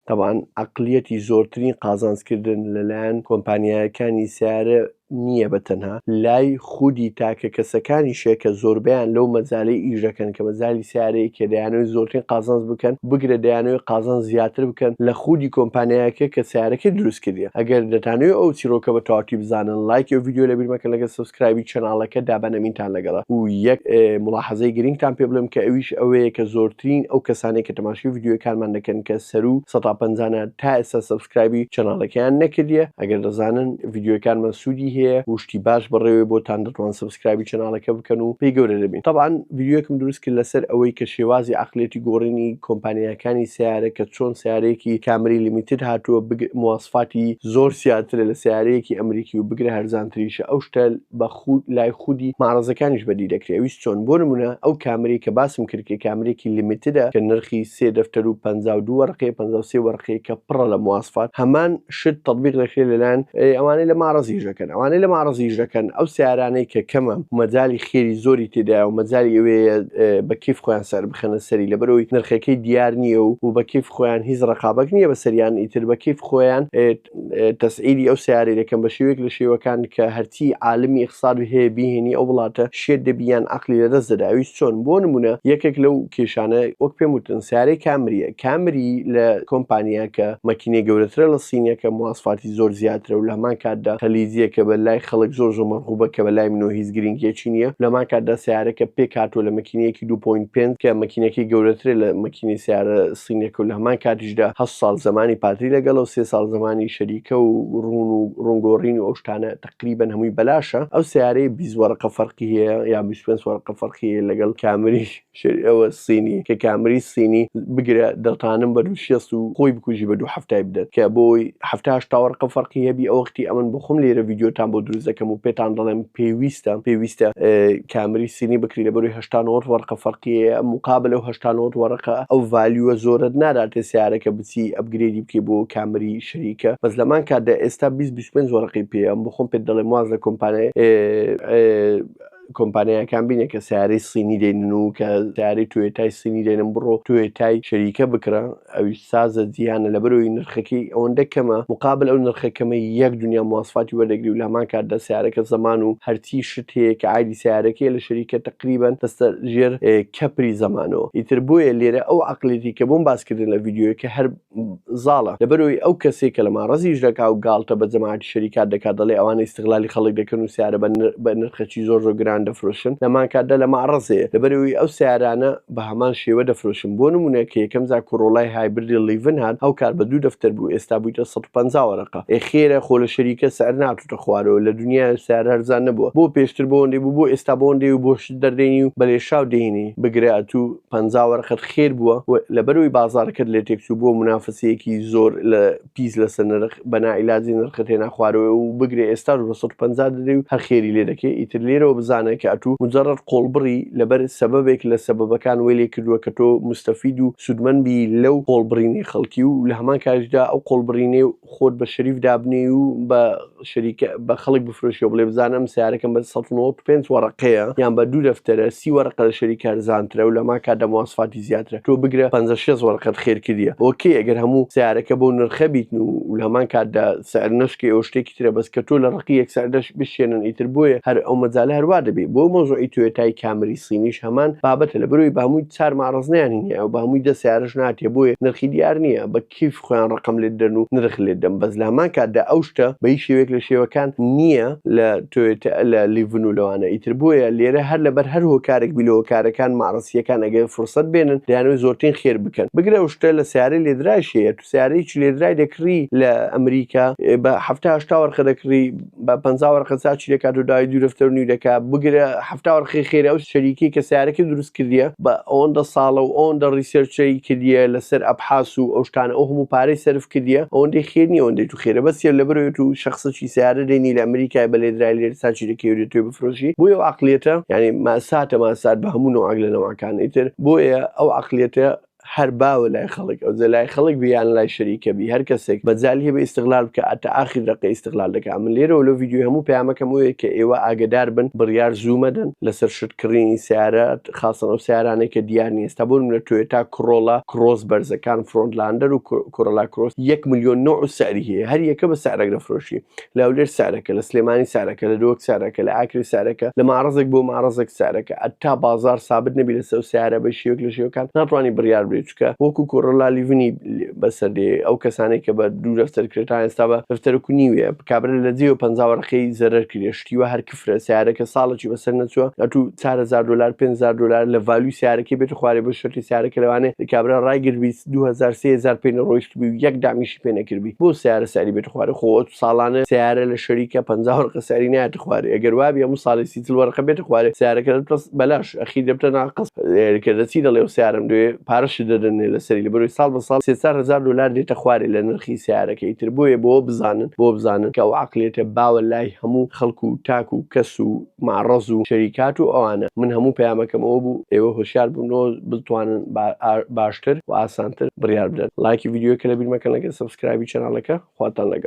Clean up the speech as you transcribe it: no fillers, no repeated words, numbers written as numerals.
طبعا عقليەتی زۆرترین قازانجکردن لەلایەن کۆمپانیاکانی سیارە نییە بەتەنها لای خودی تاکە کەسەکانیشێ کە زۆربیان لەو مەجالەی ئیژەکەن کە مەجای سیارەیە کە دەیانەوەی زۆرترین قازانج بکەن بگرە دەیانەوەی قازانج زیاتر بکەن لە خودی کۆمپانیاکە کە سیارەکەی دروست کردیە. ئەگەر دەتانەوێت ئەو چیرۆکە بە تەواوی بزانن لایک و ڤیدیۆ لەبیر مەکەن لەگە سبسکرایبی چەناڵەکە دابەنەمینتان لەگەڵە و یەک ملاحەزەی گرنگتان پێ بڵم کە ئەویش ئەوەیە کە زۆرترین ئەو کەسانێک کە تەماشای ڤیدیۆکانمان دەکەن کە سەر و 150 تا ئێستا سبسکرایبی چەناڵەکەیان نەکردیە ئەگەر دەزانن ڤیدیۆکانمان سوودی هەیە وشتی باش بڕێوێ بۆتان دەتوان سبسکرایبی چەناڵەکە بکەن و پێی گەورە دەبین. طبعاً ڤیدیۆکم دروست کرد لەسەر ئەوەی کە شێوازی عقلێتی گۆڕینی کۆمپانیاکانی سیارە کە چۆن سیارەیەکی کامری لیمیتد هاتووە مواصفاتی زۆر زیاترە لە سیارەیەکی ئەمریکی و بگرە هەرزانتریشە ئەو شتە بە خود لای خودی ماڕزەکانیش بەدی دەکرێت. ئەویست چۆن بۆ نمونە ئەو کامری کە باسم کرد کە کامرێکی لیمیتدە کە نرخی 3 دەفتەر و 52 وەرقەیە 53 وەرقەیە کە پڕە لە مواصفات هەمان شت تەطبیق دەکرێت لەلایەن ئەوانەی لە ماڕزیژەکەن ئەوانەی لە ماڕزیژەکەن ئەو سیارانەی کە کەمە مەجای خێری زۆری تێدا و مەجای ئەوەیە بە کیف خۆیان سەر بخەنە سەری لەبەرەوەی نرخەکەی دیار نییە و بە کیف خۆیان هیچ ڕقابەت نییە بە سەریان ئیتر بە کیف خۆیان تەسعیری ئەو سیارەی دەکەن بە شێوەیەک لە شێوەکان کە هەرچی عالمی اقتصاد هەیە بیهێنی ئەو وڵاتە شێت دەبیان عقلی لەدەست دەدا. ئەویست چۆن بۆ نمونە یەکێک لەو کێشانە وەک پێم وتن سیارەی کامریە کامری لە کۆمپانیا کە مەکینەی گەورەترە لە سینیە کە مواصفاتی زۆر زیاترە و لە هەمان کاتدا خەلیجیە کە بە لای خەڵک زۆر مەرغوبە کە بە لای منەوە هیچ گرنگیەکی نییە لەمان کاتدا سیارەکە پێک هاتووە لە مەکینەیەکی 2.5 کە مەکینەکەی گەورەترە لە مەکینەی سیارە سینیەکە و لە هەمان کاتیشدا 8 ساڵ زمانی پاتری لەگەڵ و 3 ساڵ زمانی شەریکە و ڕوون و ڕوونگۆڕین و ئەو شتانە تقریبەن هەمووی بەلاشە. ئەو سیارەی 20 وەرقە فەرقی هەیە یا 25 وەرقە فەرقی هەیە لەگەڵ کامری ئەوە سینی کە کامری سینی بگرە دەتانم بە 260 و خۆی بکوژی بە 2 هەفتای بدەن کە بۆی 70 وەرقە فەرقی هەبی ئەو وەختی ئەمن بۆ خۆم لێرە ڤیدیۆتان بۆ دروست دەکەم و پێتان دەڵێم پێویستە کامری سینی بکری لەبەروی 89 وەرقە فەرقیە مقابل ئەو 89 وەرقە ئەو ڤالیوە زۆرت ناداتێ سیارەکە بچی ئەپگرێدی بکەی بۆ کامری شەریکە بەس لەمان کاتدا ئێستا 20-25 وەرقی پێم بۆ خۆم پێت دەڵێم واز لە کۆمپانیاکان بینێ کە سیارەی سینی دێنن و کە سیارەی توێتای سینی دێنن بڕۆ توێتای شەریکە بکرە ئەوی سازە جیهانە لەبەرەوەی نرخەکەی ئەوەندە کەمە مقابل ئەو نرخەکەمە یەک دنیا مواصفاتی وەردەگری و لە هەمان کاتدا سیارەکە زەمان و هەرچی شت هەیە کە عایدی سیارەکەی لە شەریکە تقریبەن دەستە ژێر کەپری زەمانەوە. ئیتر بۆیە لێرە ئەو عقلێتی کە بۆم باسکردن لە ڤیدیۆیەکە هەر زاڵە لەبەرەوەی ئەو کەسێک کە لە ماڕزیش دەکا و گاڵتە بە جەماعەتی شەریکات دەکات دەڵێ ئەوانە ئیستیغلالی خەڵک دەکەن و سیارە بە نرخەکی زۆر گران دەفرۆشن لەمان کاتدا لە ماڕزەیە لەبەرەوەی ئەو سیارانە بە هەمان شێوە دەفرۆشن. بۆ نمونە کە یەکەم جا کۆڕۆڵای هایبردی لیڤن هات ئەو کار بە 2 دەفتەر بوو ئێستا بوویتە 150 وەرقە خێرە خۆ لە شەریکە سەر ناتوتە خوارەوە لە دنیا سیار هەرزان نەبووە بۆ پێشتر بۆ ئەوەندەی بوو بۆ ئێستا بۆ ئەوەندەی و بۆ شت دەردێنی و بەلێشاو دێنی بگرێ ئەتوو 50 وەرقەت خێر بووە لەبەرەوەی بازاڕەکەت لێ تێکچوو بۆ منافسەیەکی زۆر لە پیس لەسەر نرخ بەنائیلاجی نرخت هێنا خوارەوە و بگرێ ئێستا 150 دەدەی و هەر خێری لێ دەکەی. ئیتر لێرەوە بزانە کە ئەتوو مجرد قۆڵبڕی لەبەر سەبەبێک لە سەبەبەکان وێ لێ کردووە کە تۆ مستەفید و سودمەندبی لەو قۆڵبڕینی خەڵکی و لە هەمان کاتیشدا ئەو قۆڵبڕینێ خۆت بە شەریف دابنێ و بە شەریکە بە خەڵک بفرۆشیەوە بڵێ بزانم سیارەکەم بە 195 وەرقەیە یان بە 2 دەفتەرە 30 وەرقە لە شەریکە هەرزانترە و لەمان کاتدا مواصفاتی زیاترە تۆ بگرە 56 وەرقەت خێر کردیە. ئۆکێ ئەگەر هەموو سیارەکە بۆ نرخە بیتن و لە هەمان کاتدا سعر نشکی ئەو شتێکی ترە بەس کە تۆ لە ڕقی یەکسەردەش بشێنن ئیتر بۆیە هەر ئەو مەجالە هەروە دەبێت بۆ مۆزۆی توێتای کامری سینیش هەمان بابەتە لەبەرەوەی بە هەمووی چار ماڕزنیانی نییە و بە هەمووی دە سیارەش ناتێ بۆیە نرخی دیار نییە بە کیف خۆیان ڕقم لێ دەن و نرخ لێ دەم بەس لە هەمان کاتدا ئەو شتە بە هیچ شێوەیەک لە شێوەکان نییە لە توێتە لە لیڤن و لەوانە. ئیتر بۆیە لێرە هەر لەبەر هەر هۆکارێک بی لە هۆکارەکان ماڕسیەکان ئەگەر فرسەت بێنن دەیانەوێت زۆرترین خێر بکەن بگرە ئەو شتە لە سیارەی لێدرایشەیە تو سیارەیەکی لێدرای دەکڕی لە ئەمریکا بە 70 وەرقە دەکڕی بە 50 وەرقە چاچی دەکات و دای 2 دەفتەر و نیو دەکات بگرە 70 وەرقی خێرە ئەو شەریکی کە سیارەکەی دروست کردیە بە ئەوەندە ساڵە و ئەوەندە ریسێرچەی کردیە لەسەر ئەبحاس و ئەو شتانە ئەو هەموو پارەی سەرف کردیە ئەوەندەی خێر نییە ئەوەندەی تو خێرە بەسیە لەبەرەوەی تو شخصێکی سیارە دێنی لە ئەمریکای بە لێدرای لێرە چاچی دەکەوێت توێ بفرۆشی بۆیە ئەو عەقڵیەتە یعنی ماسات بە هەموو نوع عەقلە نەوەکان ئیتر بۆیە ئەو عەقڵیەتە هەر باوە لای خەڵک ئەو لای خەڵک بیان لای شەریکە بی هەر کەسێک بەجای هەیە بە ئیستیغلال بکە ئەتا ئاخر دەقە ئیستیغلال دەکات. من لێرەوە لەو ڤیدیۆ هەموو پەیامەکەم وەیە کە ئێوە ئاگدار بن بڕیار زوو مەدەن لەسەر شتکردنی سیارە خاصن ئەو سیارانەی کە دیار نیە. ئێستا بۆ نمونە تۆیۆتا کرۆلا کرۆس بەرزەکان فرۆنتلاندەر و کۆرۆلا کرۆس 1 ملیۆن نوع سعری هەیە هەر یەکە بە سعرێک دەفرۆشی. لە ئەولێر سعرەکە، لە سلێمانی سعرەکە، لە دۆک سعرەکە، لە ئاکری سعرەکە، لە ماڕزێک بۆ ماڕزێک سعرەکە. ئەتا بازار سابت نەبی لەسەر سیارە بە شێوەک لە شێوەکان ناتوانانی بڕیار بێت چکە وەکو کۆرۆلا لیڤنی بەسەردێ ئەو کەسانێک کە بە دوو دەفتەرکرێتان ئێستا بە دەفتەرکو نیوێ کابرا لە جێوە 50 وەرەقەی زەرەر کرێ شتیوە هەر کفرە سیارەکە ساڵێکی بەسەر نەچووە ئەتوو $4,000 $5,000 لە ڤالوی سیارەکەی بێت خوارێ بە شتی سیارەکە لەوانێ کابرا ڕایگربی 2000-3000 پێ ڕۆیشت بوو یەک دامیشی پێ نەکردبی بۆ سیارە ساری بێت خوارێ خۆ ساڵانە سیارە لە شەریکە 50 وەرقە ساری نایەت خوارێ ئەگەر وابی هەموو ساڵی 30 وەرقە بێت خوارێ سیارەکە بەلاش ئەخی دەبتە ناقص کە دەچی دەڵێ و سیارم دوێ پارەشی دەدەنێ لە سەری لە بەروی ساڵ بە ساڵ $300,000 دێتە خوارێ لە نرخی سیارەکەی تر بۆیە بۆ بزانن کە ئەو عەقلێتە باوە لای هەموو خەڵکو و تاک و کەس و ماڕەز و شەریکات و ئەوانە. من هەموو پەیامەکەمەوە بوو ئێوە هۆشیار بوونەوە بتوانن باشتر و ئاسانتر بڕیار بدەن. لایکی ڤیدیۆکە لە بیر مەکەن لەگەڵ سەبسکرایبی چەناڵەکە خواتان لەگەڵ.